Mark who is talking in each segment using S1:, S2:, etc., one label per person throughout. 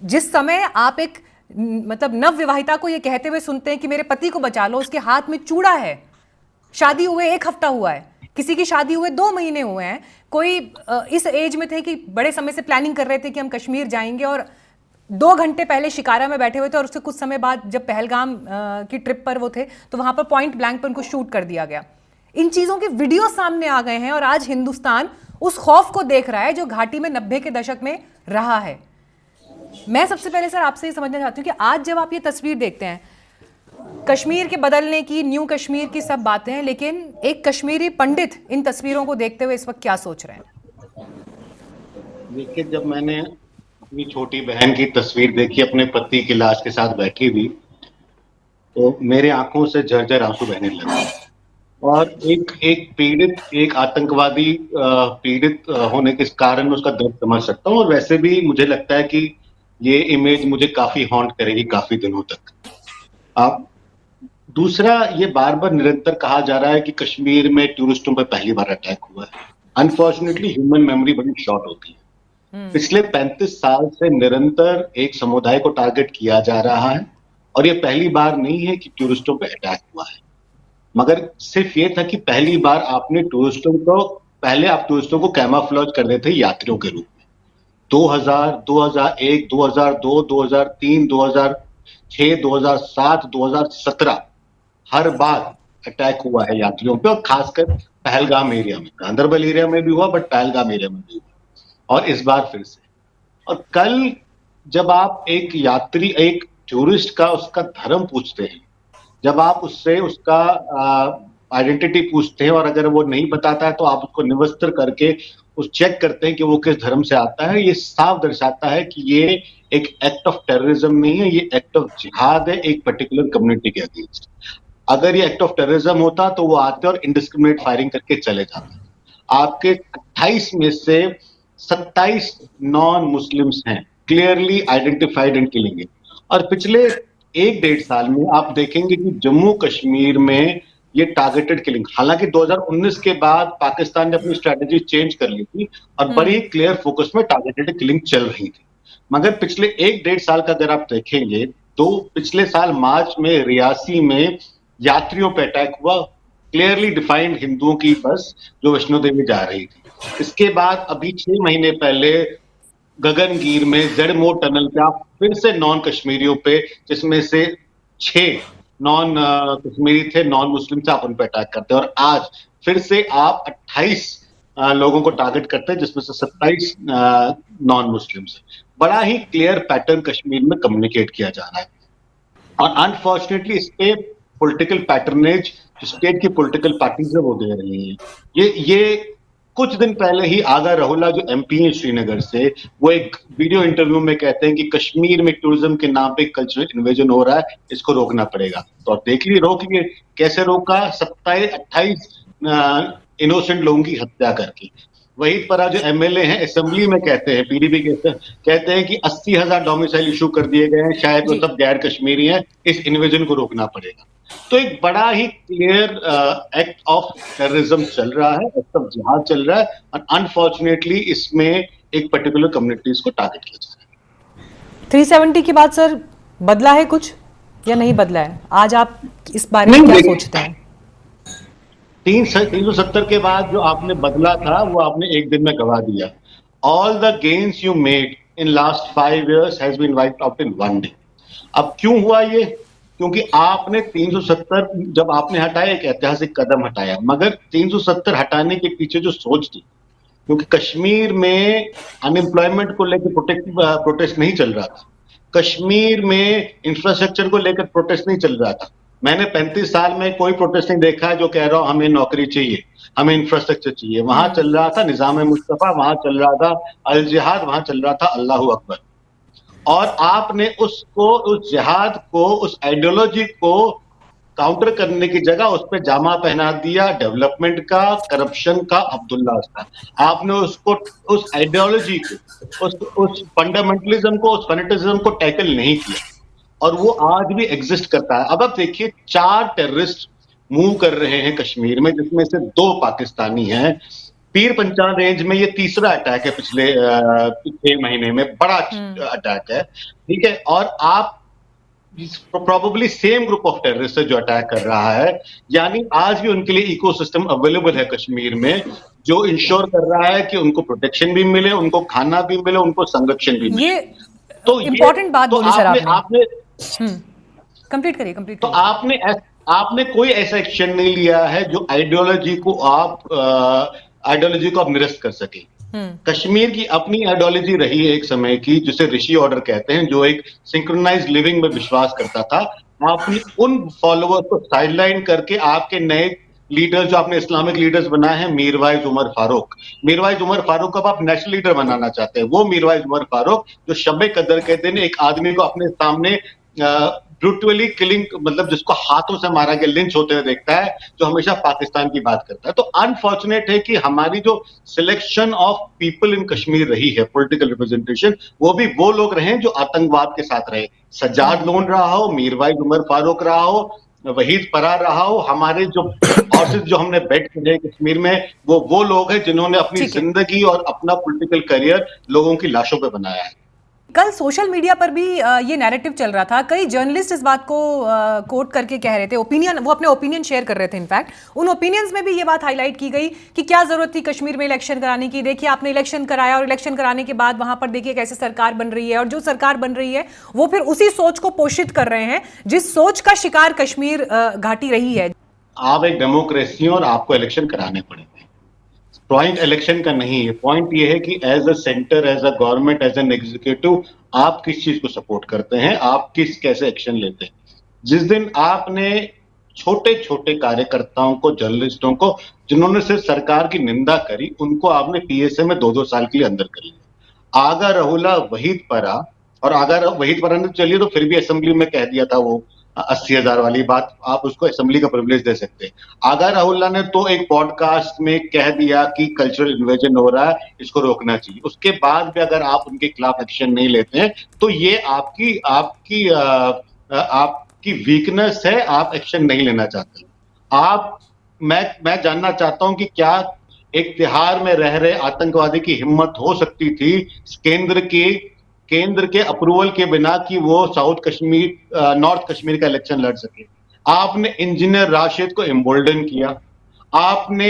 S1: जिस समय आप एक मतलब नव विवाहिता को ये कहते हुए सुनते हैं कि मेरे पति को बचा लो, उसके हाथ में चूड़ा है, शादी हुए 1 हफ्ता हुआ है, किसी की शादी हुए 2 महीने हुए हैं, कोई इस एज में थे कि बड़े समय से प्लानिंग कर रहे थे कि हम कश्मीर जाएंगे, और 2 घंटे पहले शिकारा में बैठे हुए थे, और उससे कुछ समय बाद जब पहलगाम की ट्रिप पर वो थे तो वहां पर पॉइंट ब्लैंक पर उनको शूट कर दिया गया। इन चीजों के वीडियो सामने आ गए हैं और आज हिंदुस्तान उस खौफ को देख रहा है जो घाटी में 90 के दशक में रहा है। मैं सबसे पहले सर आपसे ये समझना चाहती हूँ कि आज जब आप ये तस्वीर देखते हैं, कश्मीर के बदलने की, न्यू कश्मीर की सब बातें हैं, लेकिन एक कश्मीरी पंडित इन तस्वीरों को देखते हुए इस वक्त क्या सोच रहे हैं?
S2: देखिए, जब मैंने अपनी छोटी बहन की तस्वीर देखी अपने पति की लाश के साथ बैठी हुई, तो मेरे आंखों से झरझर आंसू बहने लगे। और एक एक पीड़ित, एक आतंकवादी पीड़ित होने के कारण मैं उसका दर्द समझ सकता हूँ। और वैसे भी मुझे लगता है कि ये इमेज मुझे काफी हॉन्ट करेगी काफी दिनों तक। आप दूसरा, ये बार बार निरंतर कहा जा रहा है कि कश्मीर में टूरिस्टों पर पहली बार अटैक हुआ है। अनफॉर्चुनेटली ह्यूमन मेमोरी बड़ी शॉर्ट होती है। पिछले 35 साल से निरंतर एक समुदाय को टारगेट किया जा रहा है, और ये पहली बार नहीं है कि टूरिस्टों पे अटैक हुआ है। मगर सिर्फ ये था कि पहली बार आपने टूरिस्टों को, पहले आप टूरिस्टों को कैमोफ्लेज कर देते यात्रियों के रूप में। 2000, 2001, 2002, 2003, 2006, 2007, 2017 हर बार अटैक हुआ है यात्रियों पे, और खासकर पहलगाम एरिया में। गांदरबल एरिया में भी हुआ, बट पहलगाम एरिया में भी हुआ, और इस बार फिर से। और कल जब आप एक यात्री, एक टूरिस्ट का उसका धर्म पूछते हैं, जब आप उससे उसका आइडेंटिटी पूछते हैं, और अगर वो नहीं बताता है तो आप उसको निवस्त्र करके उस चेक करते हैं कि वो किस धर्म से आता है, ये साफ दर्शाता है कि ये एक एक्ट ऑफ टेररिज्म नहीं है, ये एक्ट ऑफ जिहाद है एक पर्टिकुलर कम्युनिटी के अगेंस्ट। अगर ये एक्ट ऑफ टेररिज्म होता तो वो आते और इंडिस्क्रिमिनेट फायरिंग करके चले जाते। आपके 28 में से 27 नॉन मुस्लिम्स हैं, क्लियरली आइडेंटिफाइड एंड किलिंग। और पिछले 1 डेढ़ साल में आप देखेंगे कि जम्मू कश्मीर में ये टारगेटेड किलिंग, हालांकि 2019 के बाद पाकिस्तान ने अपनी स्ट्रेटेजी चेंज कर ली थी और बड़ी क्लियर फोकस में टारगेटेड किलिंग चल रही थी। मगर पिछले 1 डेढ़ साल का अगर आप देखेंगे तो पिछले साल मार्च में रियासी में यात्रियों पर अटैक हुआ, क्लियरली डिफाइंड हिंदुओं की बस जो वैष्णो देवी जा रही थी। इसके बाद अभी 6 महीने पहले गगनगीर में जेडमो टनल पे आप फिर से नॉन कश्मीरियों पे, जिसमें से 6 नॉन कश्मीरी थे, नॉन मुस्लिम थे, आप उन पे अटैक करते हैं। और आज फिर से आप 28 लोगों को टारगेट करते हैं, जिसमें से 27 नॉन मुस्लिम है। बड़ा ही क्लियर पैटर्न कश्मीर में कम्युनिकेट किया जा रहा है। और अनफॉर्चुनेटली इस पे पॉलिटिकल पैटर्नेज स्टेट की पॉलिटिकल पार्टीज है वो दे रही हैं। ये कुछ दिन पहले ही आगा रहुल्ला जो एमपी है श्रीनगर से, वो एक वीडियो इंटरव्यू में कहते हैं कि कश्मीर में टूरिज्म के नाम पे कल्चरल इन्वेजन हो रहा है, इसको रोकना पड़ेगा। तो आप देख लीजिए, रोक लिए कैसे रोका, 27-28 इनोसेंट लोगों की हत्या करके। वही पर जो एमएलए हैं असेंबली में कहते हैं, पीडीपी कहते हैं कि 80,000 डोमिसाइल इशू कर दिए गए हैं, शायद वो
S1: जी।
S2: सब गैर कश्मीरी हैं, इस इन्वेजन को रोकना पड़ेगा। तो एक बड़ा ही क्लियर एक्ट ऑफ टेररिज्म चल रहा है, एक्ट ऑफ जिहाद चल रहा है, और अनफॉर्चुनेटली इसमें एक पर्टिकुलर कम्युनिटीज को टारगेट किया जा रहा है।
S1: 370 की बात सर, बदला है कुछ या नहीं बदला है? आज आप इस बारे में
S2: नहीं,
S1: क्या
S2: देखिए,
S1: सोचते हैं?
S2: 370 के बाद जो आपने बदला था वो आपने एक दिन में गवा दिया। All the gains you made in last 5 years has been wiped out in 1 day। अब क्यों हुआ ये? क्योंकि आपने 370 जब आपने हटाया, एक ऐतिहासिक कदम हटाया, मगर 370 हटाने के पीछे जो सोच थी, क्योंकि कश्मीर में अनएम्प्लॉयमेंट को लेकर प्रोटेस्ट नहीं चल रहा था, कश्मीर में इंफ्रास्ट्रक्चर को लेकर प्रोटेस्ट नहीं चल रहा था। मैंने 35 साल में कोई प्रोटेस्ट नहीं देखा है जो कह रहा हूं हमें नौकरी चाहिए, हमें इंफ्रास्ट्रक्चर चाहिए। वहां चल रहा था निजाम मुस्तफा, वहां चल रहा था अल जिहाद, वहां चल रहा था अल्लाह अकबर। और आपने उसको, उस जिहाद को, उस आइडियोलॉजी को काउंटर करने की जगह उस पर जामा पहना दिया डेवलपमेंट का, करप्शन का, अब्दुल्ला का। आपने उसको, उस आइडियोलॉजी को, उस फंडामेंटलिज्म को, उस फनेटिज्म को टैकल नहीं किया, और वो आज भी एग्जिस्ट करता है। अब आप देखिए, 4 टेररिस्ट मूव कर रहे हैं कश्मीर में, जिसमें से 2 पाकिस्तानी हैं। पीर पंचाल रेंज में ये तीसरा अटैक है पिछले 6 महीने में, बड़ा अटैक है, ठीक है। और आप probably same group of terrorist है जो अटैक कर रहा है, यानी आज भी उनके लिए इकोसिस्टम अवेलेबल है कश्मीर में, जो इंश्योर कर रहा है कि उनको प्रोटेक्शन भी मिले, उनको खाना भी मिले, उनको संरक्षण भी
S1: ये
S2: मिले। तो ये
S1: इंपॉर्टेंट बात
S2: तो
S1: बोली सर
S2: आपने
S1: आपने।
S2: आपने
S1: कंप्लीट करिए, कंप्लीट
S2: तो
S1: करिए।
S2: आपने कोई ऐसा एक्शन नहीं लिया है जो आइडियोलॉजी को आप निरस्त कर सके। कश्मीर की अपनी आइडियोलॉजी रही है एक समय की, जिसे ऋषि ऑर्डर कहते हैं, जो एक सिंक्रोनाइज लिविंग में विश्वास करता था। आपने उन फॉलोअर्स को साइडलाइन करके आपके नए लीडर जो आपने इस्लामिक लीडर्स बनाए हैं, मीरवाइज उमर फारूक अब आप नेशनल लीडर बनाना चाहते हैं। वो मीरवाइज उमर फारूक जो शब कदर के दिन एक आदमी को अपने सामने ब्रूटली किलिंग, मतलब जिसको हाथों से मारा गया, लिंच होते हुए देखता है, जो हमेशा पाकिस्तान की बात करता है। तो अनफॉर्चुनेट है कि हमारी जो selection of people in Kashmir रही है, पॉलिटिकल रिप्रेजेंटेशन, वो भी वो लोग रहे जो आतंकवाद के साथ रहे। सज्जाद लोन रहा हो, मीरवाइज उमर फारूक रहा हो, वहीद परार रहा हो, हमारे जो हॉर्सेस जो हमने बेट करे कश्मीर में, वो लोग हैं जिन्होंने अपनी
S1: ठीक है।
S2: जिंदगी और अपना पॉलिटिकल करियर लोगों की लाशों पे बनाया है।
S1: कल सोशल मीडिया पर भी ये नैरेटिव चल रहा था, कई जर्नलिस्ट इस बात को कोट करके कह रहे थे, ओपिनियन, वो अपने ओपिनियन शेयर कर रहे थे। इनफैक्ट उन ओपिनियंस में भी ये बात हाईलाइट की गई कि क्या जरूरत थी कश्मीर में इलेक्शन कराने की। देखिए आपने इलेक्शन कराया और इलेक्शन कराने के बाद वहां पर देखिए कैसे सरकार बन रही है, और जो सरकार बन रही है वो फिर उसी सोच को पोषित कर रहे हैं जिस सोच का शिकार कश्मीर घाटी रही है।
S2: आप एक डेमोक्रेसी और आपको इलेक्शन कराने पड़ेंगे। पॉइंट इलेक्शन का नहीं है, पॉइंट ये है कि as a centre, as a government, as an executive, आप किस चीज को सपोर्ट करते हैं, आप कैसे एक्शन लेते हैं। जिस दिन आपने छोटे छोटे कार्यकर्ताओं को, जर्नलिस्टों को, जिन्होंने सिर्फ सरकार की निंदा करी, उनको आपने पीएसए में 2-2 साल के लिए अंदर कर लिया। आगा रहुला, वहीद परा, और अगर वहीद परा ने चलिए तो फिर भी असेंबली में कह दिया था वो 80,000 वाली बात, आप उसको असेंबली का प्रिविलेज दे सकते हैं। आगा राहुल्ला ने तो एक पॉडकास्ट में कह दिया कि कल्चरल इन्वेजन हो रहा है, इसको रोकना चाहिए। उसके बाद भी अगर आप उनके खिलाफ एक्शन नहीं लेते हैं तो ये आपकी आपकी आपकी वीकनेस है, आप एक्शन नहीं लेना चाहते। आप मैं जानना चाहता हूं कि क्या एक तिहाड़ में रह रहे आतंकवादी की हिम्मत हो सकती थी केंद्र के अप्रूवल के बिना कि वो नॉर्थ कश्मीर का इलेक्शन लड़ सके। आपने इंजीनियर राशिद को एम्बोल्डन किया। आपने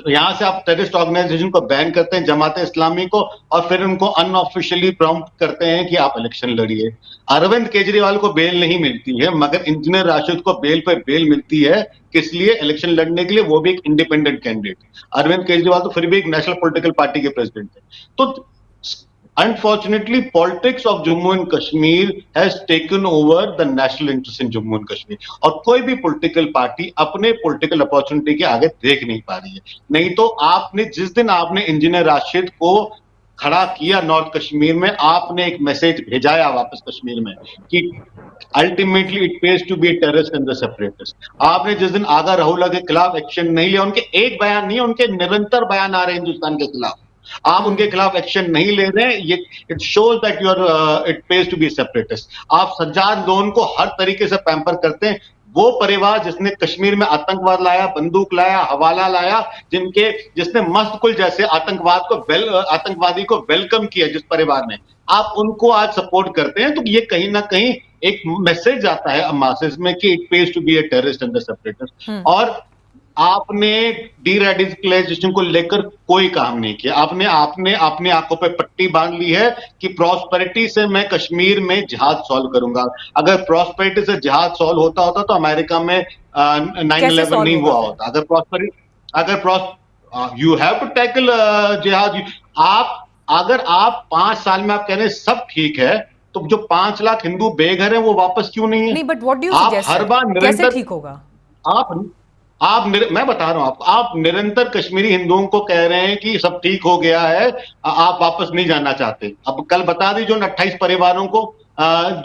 S2: यहां से आप टेररिस्ट ऑर्गेनाइजेशन को बैन करते हैं, जमात इस्लामी को, और फिर उनको अनऑफिशियली प्रॉम्प्ट करते हैं कि आप इलेक्शन लड़िए। अरविंद केजरीवाल को बेल नहीं मिलती है, मगर इंजीनियर राशिद को बेल पे बेल मिलती है। किस लिए? इलेक्शन लड़ने के लिए, वो भी एक इंडिपेंडेंट कैंडिडेट। अरविंद केजरीवाल तो फिर भी एक नेशनल पॉलिटिकल पार्टी के प्रेसिडेंट है। तो unfortunately, politics of Jammu and Kashmir has taken over the national interest in Jammu and Kashmir. और कोई भी पॉलिटिकल पार्टी अपने पॉलिटिकल अपॉर्चुनिटी के आगे देख नहीं पा रही है। नहीं तो जिस दिन आपने इंजीनियर राशिद को खड़ा किया नॉर्थ कश्मीर में, आपने एक मैसेज भेजाया वापस कश्मीर में कि ultimately it pays to be a terrorist and the separatist. आपने जिस दिन आगा राहुल्ला के खिलाफ एक्शन नहीं लिया, उनके एक बयान नहीं, उनके निरंतर बयान आ रहे हैं हिंदुस्तान के खिलाफ, आप उनके खिलाफ एक्शन नहीं ले रहे हैं, ये it shows that you are it pays to be separatist. आप सज्जाद लोन को हर तरीके से पैम्पर करते हैं। वो परिवार जिसने कश्मीर में आतंकवाद लाया, बंदूक लाया, हवाला लाया, जिसने मस्तकुल जैसे आतंकवादी को वेलकम किया, जिस परिवार ने, आप उनको आज सपोर्ट करते हैं, तो ये कहीं ना कहीं एक मैसेज आता है मासेस में कि it pays to be a terrorist and separatist. और आपने डीरेडिकलाइजेशन को लेकर कोई काम नहीं किया। आपने अपने आंखों पे पट्टी बांध ली है कि प्रॉस्पेरिटी से मैं कश्मीर में जिहाद सॉल्व करूंगा। अगर प्रॉस्पेरिटी से जिहाद सॉल्व होता तो अमेरिका में 9/11 नहीं हुआ होता। यू हैव टू टैकल जिहाद। अगर आप 5 साल में आप कह रहे हैं सब ठीक है, तो जो 5 लाख हिंदू बेघर हैं वो वापस क्यों नहीं है?
S1: नहीं, बट व्हाट डू यू
S2: आप
S1: सजेस्ट,
S2: हर बार
S1: कैसे
S2: निरंतर
S1: ठीक होगा?
S2: मैं बता रहा हूं आपको, आप निरंतर कश्मीरी हिंदुओं को कह रहे हैं कि सब ठीक हो गया है, आप वापस नहीं जाना चाहते। अब कल बता दीजिए उन 28 परिवारों को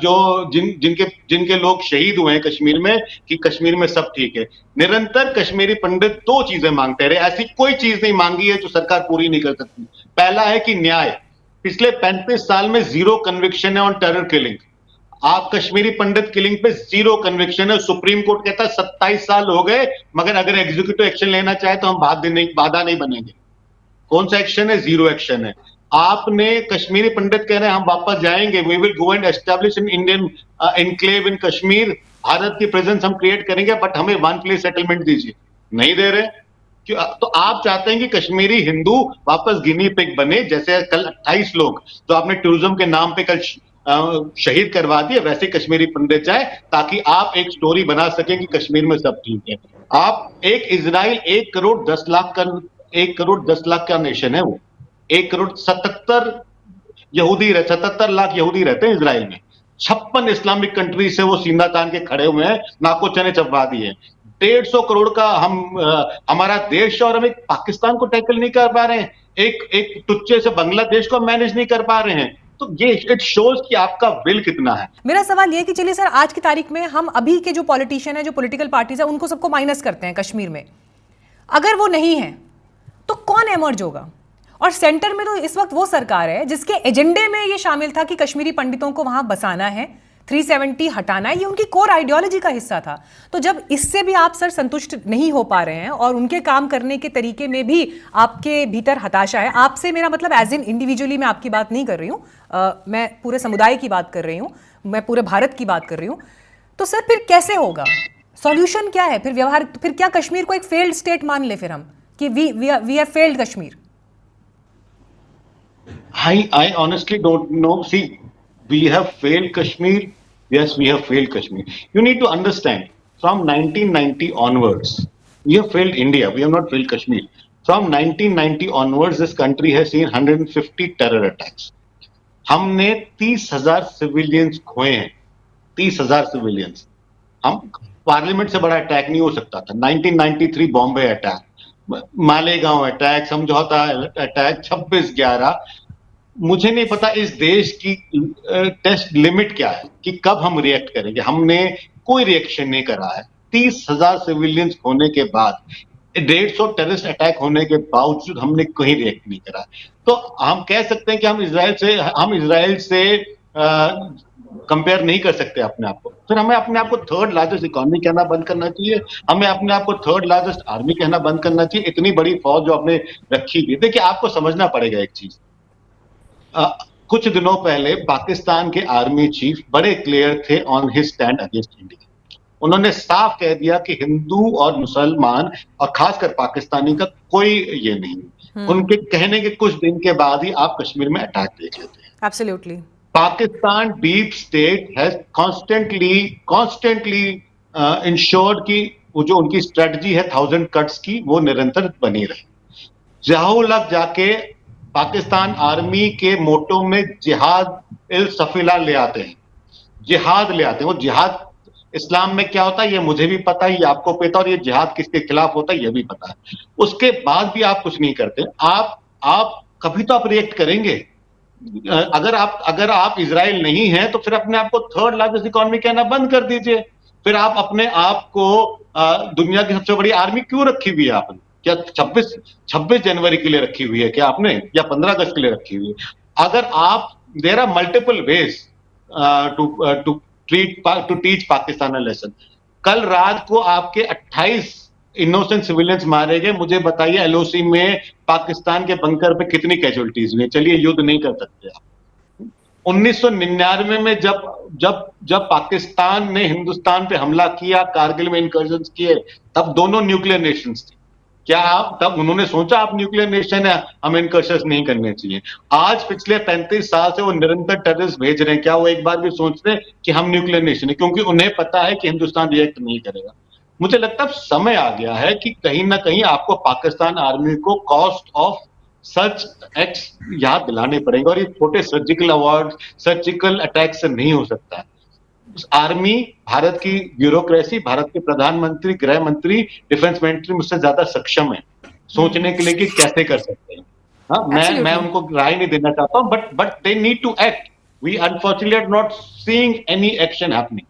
S2: जो जिनके लोग शहीद हुए हैं कश्मीर में, कि कश्मीर में सब ठीक है। निरंतर कश्मीरी पंडित 2 चीजें मांगते रहे, ऐसी कोई चीज नहीं मांगी है जो सरकार पूरी नहीं कर सकती। पहला है कि न्याय। पिछले 35 साल में 0 कन्विक्शन है ऑन टेरर किलिंग। आप कश्मीरी पंडित किलिंग पे जीरो कन्विक्शन है। सुप्रीम कोर्ट कहता है 27 साल हो गए, मगर अगर एग्जीक्यूटिव एक्शन लेना चाहे तो हम बाधा नहीं बनेंगे। कौन सा एक्शन है? जीरो एक्शन है। आपने कश्मीरी पंडित कह रहे हैं हम वापस जाएंगे, we will go and establish in Indian enclave in Kashmir, Bharat की प्रेजेंस हम क्रिएट करेंगे, बट हमें वन प्लेस सेटलमेंट दीजिए। नहीं दे रहे। तो आप चाहते हैं कि कश्मीरी हिंदू वापस गिनी पिग बने, जैसे कल 28 लोग जो आपने टूरिज्म के नाम पे कल शहीद करवा दिए, वैसे कश्मीरी पंडित जाए, ताकि आप एक स्टोरी बना सकें कि कश्मीर में सब ठीक है। आप एक इजराइल 1 करोड़ 10 लाख का नेशन है वो। 1 करोड़ 77 लाख यहूदी रहते हैं इजराइल में। 56 इस्लामिक कंट्री से वो सीना तान के खड़े हुए हैं, नाको चने चबा दिए। 150 करोड़ का हमारा देश, और हम एक पाकिस्तान को टैकल नहीं कर पा रहे हैं, एक टुच्चे से बांग्लादेश को मैनेज नहीं कर पा रहे हैं। तो ये इट शोज कि आपका विल कितना है।
S1: मेरा सवाल ये है कि चलिए सर, आज की तारीख में हम अभी के जो पॉलिटिशियन है, जो पॉलिटिकल पार्टीज है, उनको सबको माइनस करते हैं कश्मीर में। अगर वो नहीं है तो कौन एमर्ज होगा? और सेंटर में तो इस वक्त वो सरकार है जिसके एजेंडे में ये शामिल था कि कश्मीरी पंडितों को वहां बसाना है, 370 हटाना है, ये उनकी कोर आइडियोलॉजी का हिस्सा था। तो जब इससे भी आप सर संतुष्ट नहीं हो पा रहे हैं और उनके काम करने के तरीके में भी आपके भीतर हताशा है, आपसे मेरा मतलब एज इन इंडिविजुअली मैं आपकी बात नहीं कर रही हूँ, मैं पूरे समुदाय की बात कर रही हूँ, मैं पूरे भारत की बात कर रही हूँ, तो सर फिर कैसे होगा? सॉल्यूशन क्या है फिर? व्यवहार फिर क्या कश्मीर को एक फेल्ड स्टेट मान ले फिर हम कि we have failed Kashmir?
S2: I honestly don't know. See, we have failed Kashmir. Yes, we have failed Kashmir. You need to understand, from 1990 onwards, we have failed India. We have not failed Kashmir. From 1990 onwards, this country has seen 150 terror attacks. हमने 30,000 civilians खोए हैं। 30,000 civilians. हम parliament से बड़ा attack नहीं हो सकता था। 1993 बॉम्बे अटैक, मालेगांव अटैक, समझौता अटैक, 26/11। मुझे नहीं पता इस देश की टेस्ट लिमिट क्या है कि कब हम रिएक्ट करेंगे। हमने कोई रिएक्शन नहीं करा है। 30,000 सिविलियंस होने के बाद, 150 टेररिस्ट अटैक होने के बावजूद हमने कहीं रिएक्ट नहीं करा। तो हम कह सकते हैं कि हम इजराइल से कंपेयर नहीं कर सकते अपने आप को। फिर हमें अपने आप को थर्ड लार्जेस्ट इकोनॉमी कहना बंद करना चाहिए। हमें अपने आप को थर्ड लार्जेस्ट आर्मी कहना बंद करना चाहिए। इतनी बड़ी फौज जो आपने रखी हुई। देखिए, आपको समझना पड़ेगा एक चीज। कुछ दिनों पहले पाकिस्तान के आर्मी चीफ बड़े क्लियर थे on his stand against India. उन्होंने साफ कह दिया कि हिंदू और मुसलमान और खासकर पाकिस्तानी का कोई ये नहीं। उनके कहने के कुछ दिन के बाद ही आप कश्मीर में अटैक देख लेते हैं।
S1: Absolutely.
S2: Pakistan deep state has constantly insured कि वो जो उनकी स्ट्रेटजी है 1000 कट्स की, वो निरंतर बनी रहे। जहां लग जाके पाकिस्तान आर्मी के मोटो में जिहाद इल सफीला ले आते हैं। जिहाद ले आते हैं। वो जिहाद इस्लाम में क्या होता है ये मुझे भी पता है, ये आपको पता है, और ये जिहाद किसके खिलाफ होता है ये भी पता है। उसके बाद भी आप कुछ नहीं करते। आप कभी तो आप रिएक्ट करेंगे। अगर आप इजराइल नहीं है तो फिर अपने आप को थर्ड लार्जेस्ट इकोनॉमी कहना बंद कर दीजिए। फिर आप अपने आप को दुनिया की सबसे बड़ी आर्मी क्यों रखी हुई है आपने? क्या 26 जनवरी के लिए रखी हुई है क्या आपने, या 15 अगस्त के लिए रखी हुई है? अगर आप, there are multiple ways to teach Pakistan a lesson. कल रात को आपके 28 इनोसेंट सिविलियंस मारे गए। मुझे बताइए एलओसी में पाकिस्तान के बंकर पे कितनी कैजुअलिटीज हुई? चलिए, युद्ध नहीं कर सकते आप। 1999 में जब पाकिस्तान ने हिंदुस्तान पे हमला किया, कारगिल में इनकर्जन किए, तब दोनों न्यूक्लियर नेशंस थे। क्या तब उन्होंने सोचा आप न्यूक्लियर नेशन है, हम इनकर्जन नहीं करने चाहिए? आज पिछले 35 साल से वो निरंतर टेररिस्ट भेज रहे हैं। क्या वो एक बार भी सोच रहे हैं कि हम न्यूक्लियर नेशन है? क्योंकि उन्हें पता है कि हिंदुस्तान रिएक्ट नहीं करेगा। मुझे लगता है समय आ गया है कि कहीं ना कहीं आपको पाकिस्तान आर्मी को कॉस्ट ऑफ सच एक्ट्स याद दिलाने पड़ेंगे, और ये छोटे सर्जिकल अटैक से नहीं हो सकता है। आर्मी, भारत की ब्यूरोक्रेसी, भारत के प्रधानमंत्री, गृह मंत्री, डिफेंस मंत्री मुझसे ज्यादा सक्षम है सोचने के लिए कि कैसे कर सकते हैं। हाँ, मैं उनको राय नहीं देना चाहता हूं, but they need to act. We unfortunately are not seeing any action happening.